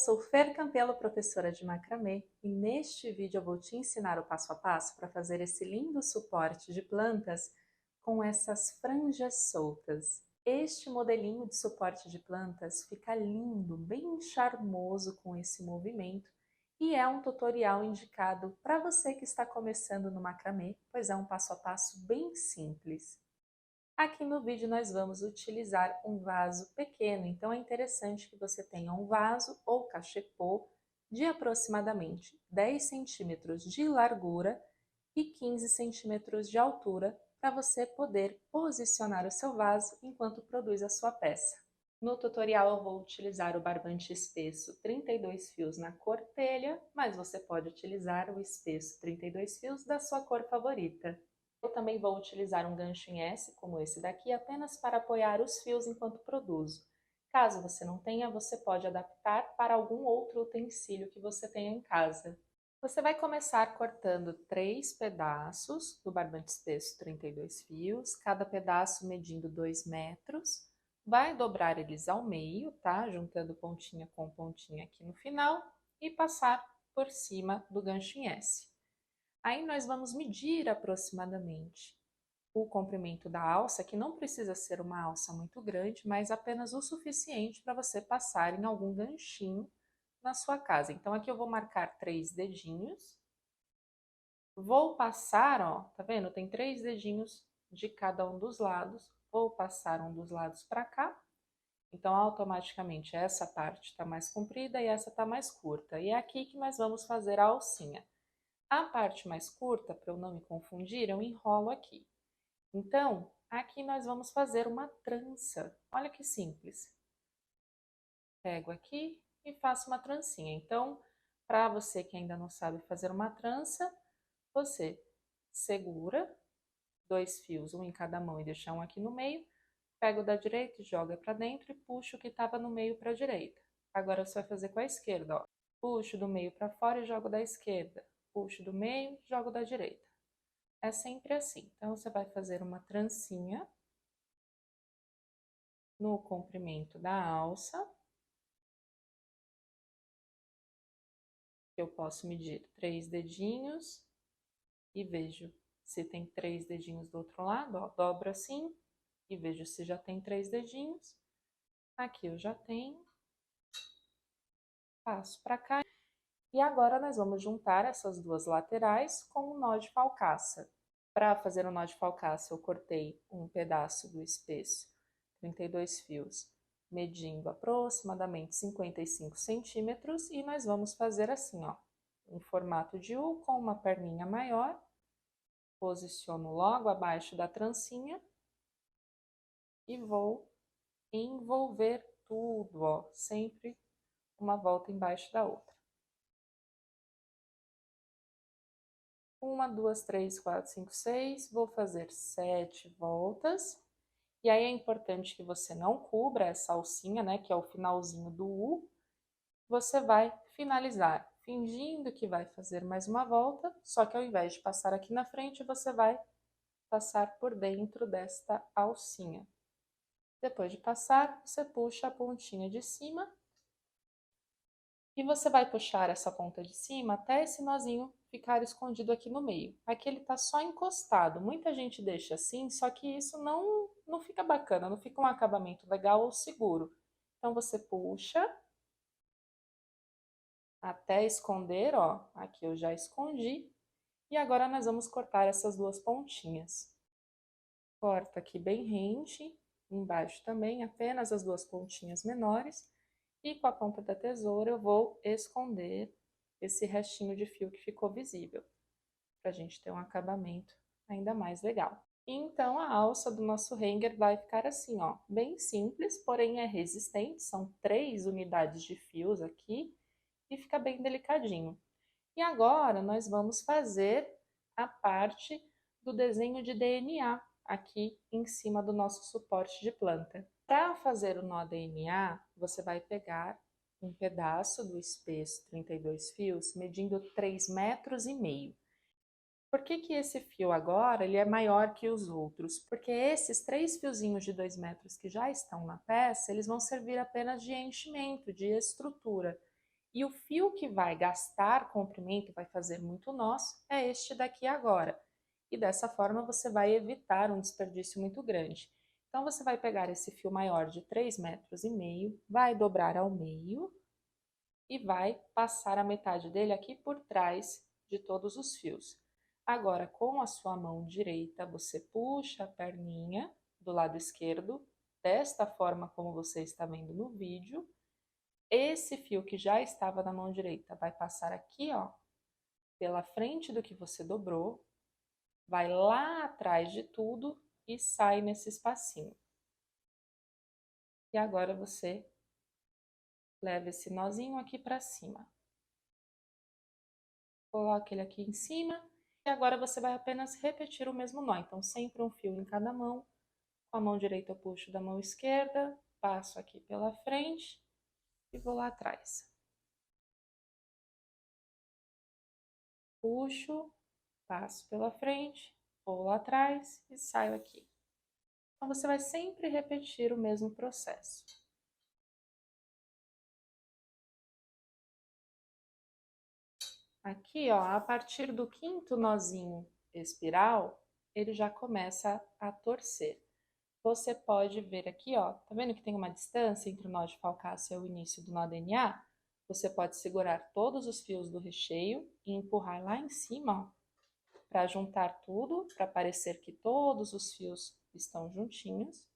sou Fer Campelo, professora de macramê, e neste vídeo eu vou te ensinar o passo a passo para fazer esse lindo suporte de plantas com essas franjas soltas. Este modelinho de suporte de plantas fica lindo, bem charmoso com esse movimento e é um tutorial indicado para você que está começando no macramê, pois é um passo a passo bem simples. Aqui no vídeo nós vamos utilizar um vaso pequeno, então é interessante que você tenha um vaso ou cachepô de aproximadamente 10 centímetros de largura e 15 centímetros de altura para você poder posicionar o seu vaso enquanto produz a sua peça. No tutorial eu vou utilizar o barbante espesso 32 fios na cor telha, mas você pode utilizar o espesso 32 fios da sua cor favorita. Eu também vou utilizar um gancho em S, como esse daqui, apenas para apoiar os fios enquanto produzo. Caso você não tenha, você pode adaptar para algum outro utensílio que você tenha em casa. Você vai começar cortando 3 pedaços do barbante espesso 32 fios, cada pedaço medindo 2 metros. Vai dobrar eles ao meio, tá? Juntando pontinha com pontinha aqui no final e passar por cima do gancho em S. Aí nós vamos medir aproximadamente o comprimento da alça, que não precisa ser uma alça muito grande, mas apenas o suficiente para você passar em algum ganchinho na sua casa. Então aqui eu vou marcar 3 dedinhos. Vou passar, ó, tá vendo? Tem 3 dedinhos de cada um dos lados. Vou passar um dos lados para cá. Então automaticamente essa parte está mais comprida e essa está mais curta. E é aqui que nós vamos fazer a alcinha. A parte mais curta, para eu não me confundir, eu enrolo aqui. Então, aqui nós vamos fazer uma trança. Olha que simples. Pego aqui e faço uma trancinha. Então, para você que ainda não sabe fazer uma trança, você segura 2 fios, um em cada mão e deixa um aqui no meio, pega o da direita e joga para dentro e puxa o que estava no meio para a direita. Agora você vai fazer com a esquerda, ó. Puxo do meio para fora e jogo da esquerda. Puxo do meio, jogo da direita. É sempre assim. Então, você vai fazer uma trancinha no comprimento da alça. Eu posso medir 3 dedinhos e vejo se tem 3 dedinhos do outro lado, ó. Dobro assim e vejo se já tem 3 dedinhos. Aqui eu já tenho. Passo para cá. E agora nós vamos juntar essas duas laterais com um nó de falcaça. Para fazer o nó de falcaça, eu cortei um pedaço do espesso, 32 fios, medindo aproximadamente 55 centímetros, e nós vamos fazer assim, ó, em formato de U, com uma perninha maior. Posiciono logo abaixo da trancinha e vou envolver tudo, ó, sempre uma volta embaixo da outra. 1, 2, 3, 4, 5, 6, vou fazer 7 voltas. E aí é importante que você não cubra essa alcinha, né, que é o finalzinho do U. Você vai finalizar fingindo que vai fazer mais uma volta, só que ao invés de passar aqui na frente, você vai passar por dentro desta alcinha. Depois de passar, você puxa a pontinha de cima e você vai puxar essa ponta de cima até esse nozinho ficar escondido aqui no meio. Aqui ele tá só encostado. Muita gente deixa assim, só que isso não fica bacana, não fica um acabamento legal ou seguro. Então você puxa até esconder, ó. Aqui eu já escondi. E agora nós vamos cortar essas duas pontinhas. Corta aqui bem rente, embaixo também, apenas as duas pontinhas menores. E com a ponta da tesoura eu vou esconder esse restinho de fio que ficou visível, para a gente ter um acabamento ainda mais legal. Então a alça do nosso hanger vai ficar assim, ó, bem simples, porém é resistente, são 3 unidades de fios aqui e fica bem delicadinho. E agora nós vamos fazer a parte do desenho de DNA aqui em cima do nosso suporte de planta. Para fazer o nó DNA, você vai pegar um pedaço do espesso 32 fios, medindo 3,5 metros. Por que que esse fio agora ele é maior que os outros? Porque esses 3 fiozinhos de 2 metros que já estão na peça, eles vão servir apenas de enchimento, de estrutura. E o fio que vai gastar comprimento, vai fazer muito nós, é este daqui agora. E dessa forma você vai evitar um desperdício muito grande. Então você vai pegar esse fio maior de 3,5 metros, vai dobrar ao meio e vai passar a metade dele aqui por trás de todos os fios. Agora, com a sua mão direita, você puxa a perninha do lado esquerdo, desta forma como você está vendo no vídeo. Esse fio que já estava na mão direita vai passar aqui, ó, pela frente do que você dobrou, vai lá atrás de tudo e sai nesse espacinho. E agora você leva esse nozinho aqui para cima. Coloque ele aqui em cima e agora você vai apenas repetir o mesmo nó. Então, sempre um fio em cada mão. Com a mão direita eu puxo da mão esquerda, passo aqui pela frente e vou lá atrás. Puxo, passo pela frente, vou lá atrás e saio aqui. Então, você vai sempre repetir o mesmo processo. Aqui, ó, a partir do 5º nozinho espiral, ele já começa a torcer. Você pode ver aqui, ó, tá vendo que tem uma distância entre o nó de falcaço e o início do nó DNA? Você pode segurar todos os fios do recheio e empurrar lá em cima, ó, para juntar tudo, para parecer que todos os fios estão juntinhos.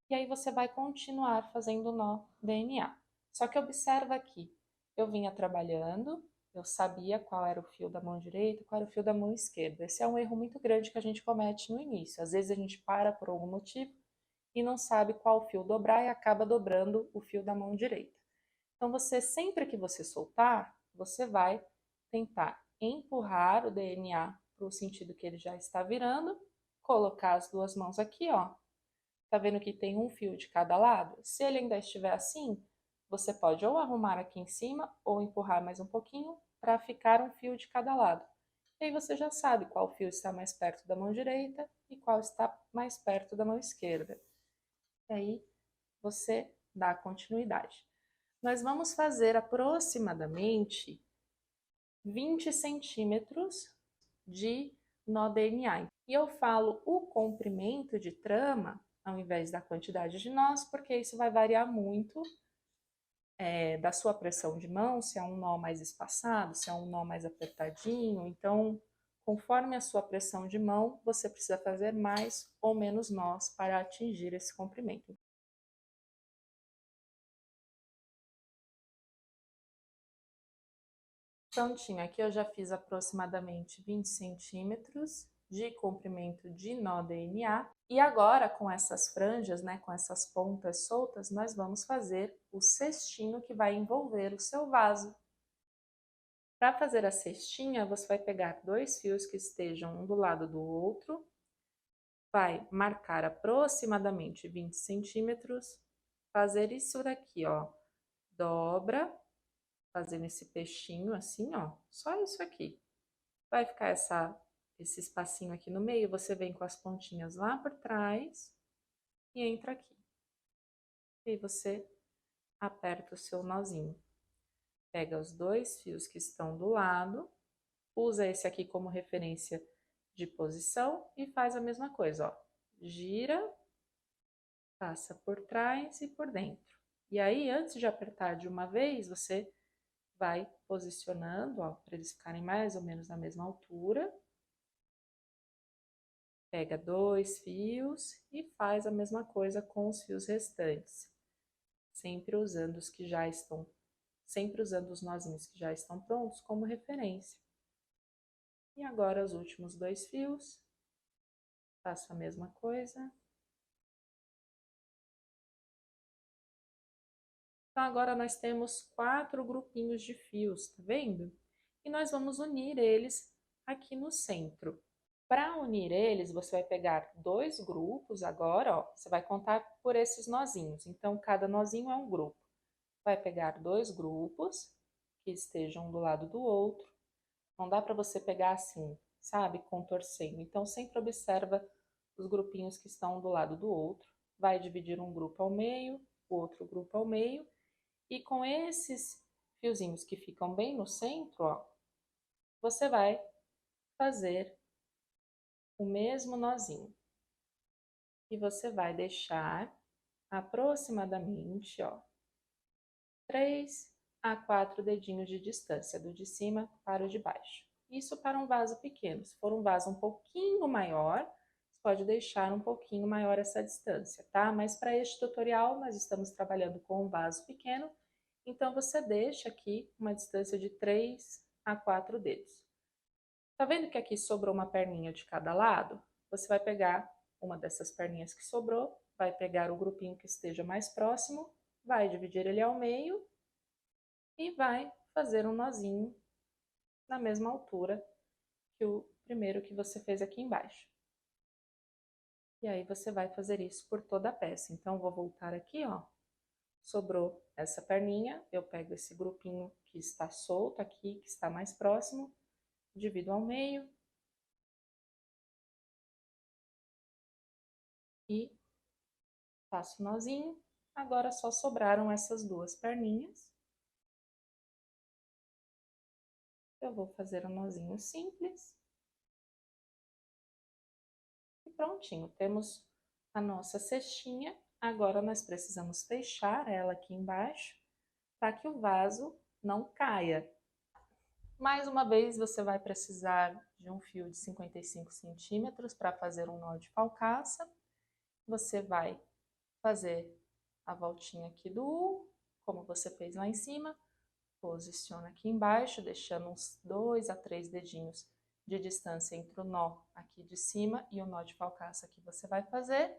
E aí você vai continuar fazendo o nó DNA. Só que observa aqui, eu vinha trabalhando, eu sabia qual era o fio da mão direita, qual era o fio da mão esquerda. Esse é um erro muito grande que a gente comete no início. Às vezes a gente para por algum motivo e não sabe qual fio dobrar e acaba dobrando o fio da mão direita. Então, você, sempre que você soltar, você vai tentar empurrar o DNA para o sentido que ele já está virando, colocar as duas mãos aqui, ó. Tá vendo que tem um fio de cada lado? Se ele ainda estiver assim, você pode ou arrumar aqui em cima ou empurrar mais um pouquinho para ficar um fio de cada lado. E aí você já sabe qual fio está mais perto da mão direita e qual está mais perto da mão esquerda. E aí você dá continuidade. Nós vamos fazer aproximadamente 20 centímetros de nó DNA. E eu falo o comprimento de trama ao invés da quantidade de nós, porque isso vai variar muito da sua pressão de mão, se é um nó mais espaçado, se é um nó mais apertadinho. Então, conforme a sua pressão de mão, você precisa fazer mais ou menos nós para atingir esse comprimento. Prontinho, aqui eu já fiz aproximadamente 20 centímetros de comprimento de nó DNA. E agora, com essas franjas, né, com essas pontas soltas, nós vamos fazer o cestinho que vai envolver o seu vaso. Para fazer a cestinha, você vai pegar 2 fios que estejam um do lado do outro, vai marcar aproximadamente 20 centímetros, fazer isso daqui, ó, dobra, fazendo esse peixinho assim, ó, só isso aqui. Vai ficar esse espacinho aqui no meio, você vem com as pontinhas lá por trás e entra aqui. E aí você aperta o seu nozinho. Pega os 2 fios que estão do lado, usa esse aqui como referência de posição e faz a mesma coisa, ó. Gira, passa por trás e por dentro. E aí, antes de apertar de uma vez, você vai posicionando, ó, para eles ficarem mais ou menos na mesma altura. Pega 2 fios e faz a mesma coisa com os fios restantes. Sempre usando os que já estão, sempre usando os nozinhos que já estão prontos como referência. E agora os últimos 2 fios, faço a mesma coisa. Então, agora nós temos 4 grupinhos de fios, tá vendo? E nós vamos unir eles aqui no centro. Para unir eles, você vai pegar 2 grupos agora, ó, você vai contar por esses nozinhos. Então, cada nozinho é um grupo. Vai pegar 2 grupos que estejam um do lado do outro. Não dá para você pegar assim, sabe, contorcendo. Então, sempre observa os grupinhos que estão um do lado do outro. Vai dividir um grupo ao meio, o outro grupo ao meio. E com esses fiozinhos que ficam bem no centro, ó, você vai fazer o mesmo nozinho. E você vai deixar aproximadamente, ó, 3 a 4 dedinhos de distância, do de cima para o de baixo. Isso para um vaso pequeno. Se for um vaso um pouquinho maior, você pode deixar um pouquinho maior essa distância, tá? Mas para este tutorial, nós estamos trabalhando com um vaso pequeno, então você deixa aqui uma distância de 3 a 4 dedos. Tá vendo que aqui sobrou uma perninha de cada lado? Você vai pegar uma dessas perninhas que sobrou, vai pegar o grupinho que esteja mais próximo, vai dividir ele ao meio e vai fazer um nozinho na mesma altura que o primeiro que você fez aqui embaixo. E aí você vai fazer isso por toda a peça. Então, vou voltar aqui, ó. Sobrou essa perninha, eu pego esse grupinho que está solto aqui, que está mais próximo, divido ao meio e faço o nozinho. Agora só sobraram essas duas perninhas. Eu vou fazer um nozinho simples. E prontinho, temos a nossa cestinha. Agora nós precisamos fechar ela aqui embaixo para que o vaso não caia. Mais uma vez, você vai precisar de um fio de 55 centímetros para fazer um nó de falcaça. Você vai fazer a voltinha aqui do U, como você fez lá em cima. Posiciona aqui embaixo, deixando uns 2 a 3 dedinhos de distância entre o nó aqui de cima e o nó de falcaça que você vai fazer.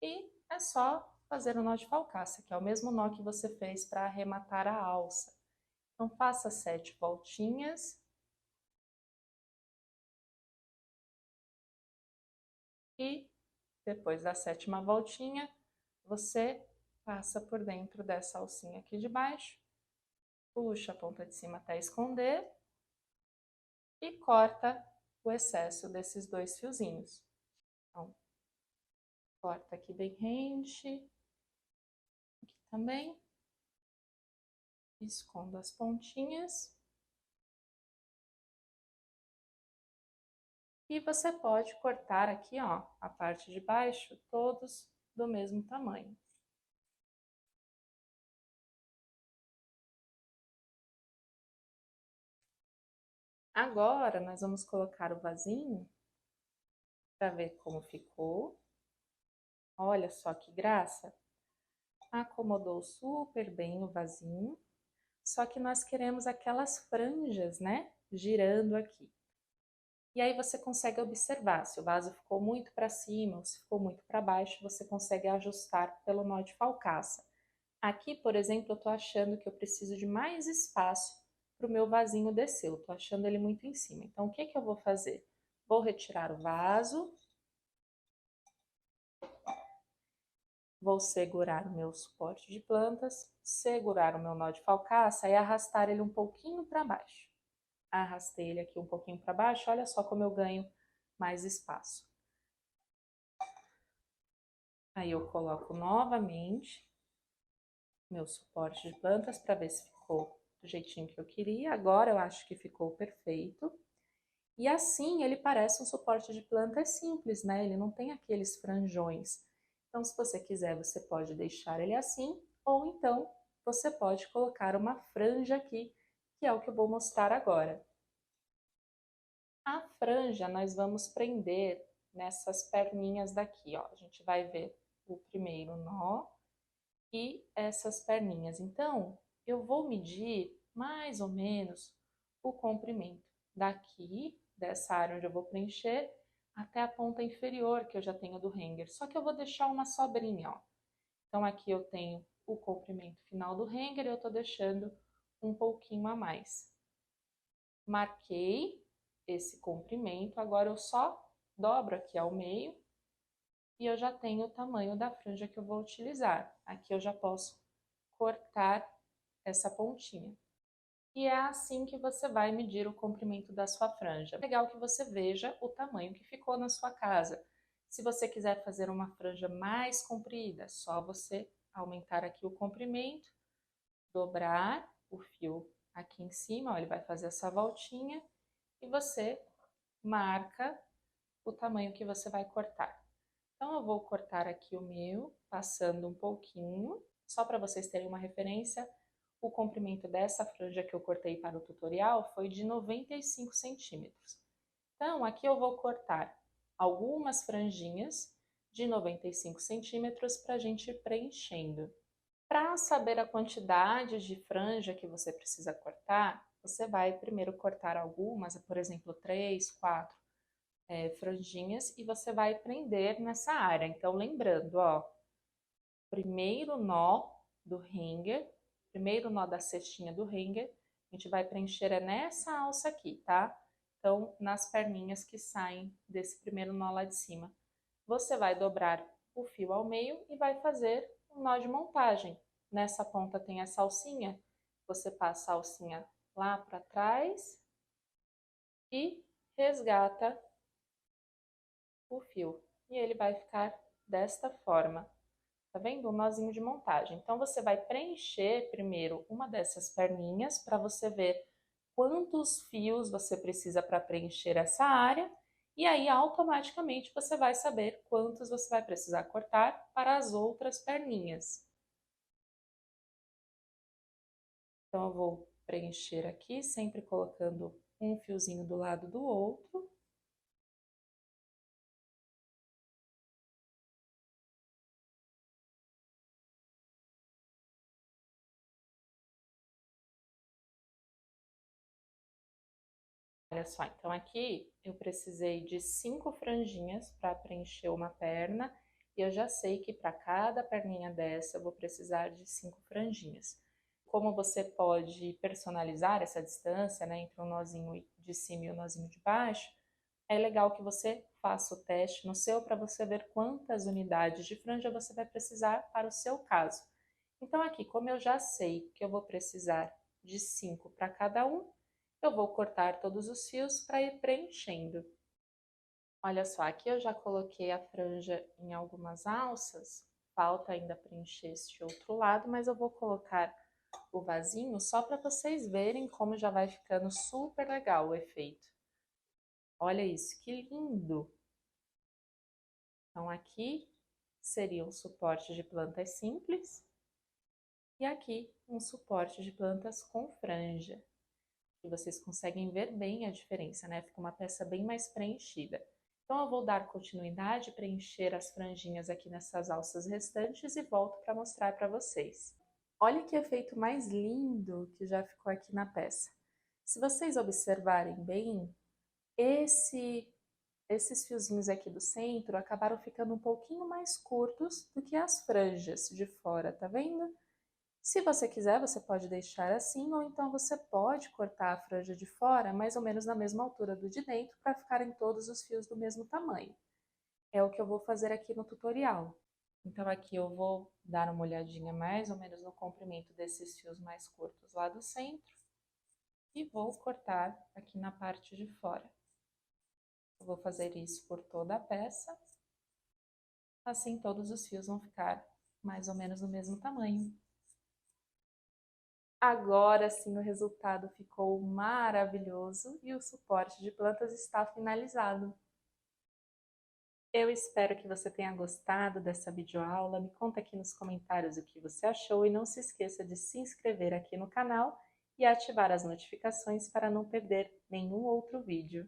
E é só fazer o nó de falcaça, que é o mesmo nó que você fez para arrematar a alça. Então, faça 7 voltinhas. E depois da 7ª voltinha, você passa por dentro dessa alcinha aqui de baixo, puxa a ponta de cima até esconder e corta o excesso desses 2 fiozinhos. Então, corta aqui bem rente, aqui também, escondo as pontinhas. E você pode cortar aqui, ó, a parte de baixo, todos do mesmo tamanho. Agora, nós vamos colocar o vasinho para ver como ficou. Olha só que graça! Acomodou super bem o vasinho, só que nós queremos aquelas franjas, né? Girando aqui. E aí você consegue observar se o vaso ficou muito para cima ou se ficou muito para baixo, você consegue ajustar pelo nó de falcaça. Aqui, por exemplo, eu tô achando que eu preciso de mais espaço para o meu vasinho descer, eu tô achando ele muito em cima. Então, o que que eu vou fazer? Vou retirar o vaso. Vou segurar o meu suporte de plantas, segurar o meu nó de falcaça e arrastar ele um pouquinho para baixo. Arrastei ele aqui um pouquinho para baixo, olha só como eu ganho mais espaço. Aí eu coloco novamente meu suporte de plantas para ver se ficou do jeitinho que eu queria. Agora eu acho que ficou perfeito. E assim ele parece um suporte de plantas simples, né? Ele não tem aqueles franjões. Então, se você quiser, você pode deixar ele assim, ou então você pode colocar uma franja aqui, que é o que eu vou mostrar agora. A franja nós vamos prender nessas perninhas daqui, ó. A gente vai ver o primeiro nó e essas perninhas. Então, eu vou medir mais ou menos o comprimento daqui, dessa área onde eu vou preencher, até a ponta inferior que eu já tenho do hanger. Só que eu vou deixar uma sobrinha, ó. Então, aqui eu tenho o comprimento final do hanger e eu tô deixando um pouquinho a mais. Marquei esse comprimento, agora eu só dobro aqui ao meio e eu já tenho o tamanho da franja que eu vou utilizar. Aqui eu já posso cortar essa pontinha. E é assim que você vai medir o comprimento da sua franja. É legal que você veja o tamanho que ficou na sua casa. Se você quiser fazer uma franja mais comprida, é só você aumentar aqui o comprimento, dobrar o fio aqui em cima, ó, ele vai fazer essa voltinha e você marca o tamanho que você vai cortar. Então, eu vou cortar aqui o meu, passando um pouquinho, só para vocês terem uma referência, o comprimento dessa franja que eu cortei para o tutorial foi de 95 centímetros. Então, aqui eu vou cortar algumas franjinhas de 95 centímetros para a gente ir preenchendo. Para saber a quantidade de franja que você precisa cortar, você vai primeiro cortar algumas, por exemplo, 3, 4 franjinhas, e você vai prender nessa área. Então, lembrando, ó, primeiro nó do hanger, primeiro nó da cestinha do hanger, a gente vai preencher nessa alça aqui, tá? Então, nas perninhas que saem desse primeiro nó lá de cima. Você vai dobrar o fio ao meio e vai fazer um nó de montagem. Nessa ponta tem essa alcinha, você passa a alcinha lá para trás e resgata o fio. E ele vai ficar desta forma. Tá vendo? Um nozinho de montagem. Então, você vai preencher primeiro uma dessas perninhas para você ver quantos fios você precisa para preencher essa área. E aí, automaticamente, você vai saber quantos você vai precisar cortar para as outras perninhas. Então, eu vou preencher aqui, sempre colocando um fiozinho do lado do outro. Olha só, então aqui eu precisei de 5 franjinhas para preencher uma perna, e eu já sei que para cada perninha dessa eu vou precisar de 5 franjinhas. Como você pode personalizar essa distância, né, entre o nozinho de cima e o nozinho de baixo, é legal que você faça o teste no seu para você ver quantas unidades de franja você vai precisar para o seu caso. Então aqui, como eu já sei que eu vou precisar de 5 para cada um, eu vou cortar todos os fios para ir preenchendo. Olha só, aqui eu já coloquei a franja em algumas alças, falta ainda preencher este outro lado, mas eu vou colocar o vasinho só para vocês verem como já vai ficando super legal o efeito. Olha isso, que lindo! Então aqui seria um suporte de plantas simples e aqui um suporte de plantas com franja. E vocês conseguem ver bem a diferença, né? Fica uma peça bem mais preenchida. Então, eu vou dar continuidade, preencher as franjinhas aqui nessas alças restantes e volto para mostrar para vocês. Olha que efeito mais lindo que já ficou aqui na peça. Se vocês observarem bem, esses fiozinhos aqui do centro acabaram ficando um pouquinho mais curtos do que as franjas de fora, tá vendo? Se você quiser, você pode deixar assim, ou então você pode cortar a franja de fora mais ou menos na mesma altura do de dentro para ficarem todos os fios do mesmo tamanho. É o que eu vou fazer aqui no tutorial. Então aqui eu vou dar uma olhadinha mais ou menos no comprimento desses fios mais curtos lá do centro e vou cortar aqui na parte de fora. Eu vou fazer isso por toda a peça, assim todos os fios vão ficar mais ou menos do mesmo tamanho. Agora sim o resultado ficou maravilhoso e o suporte de plantas está finalizado. Eu espero que você tenha gostado dessa videoaula. Me conta aqui nos comentários o que você achou e não se esqueça de se inscrever aqui no canal e ativar as notificações para não perder nenhum outro vídeo.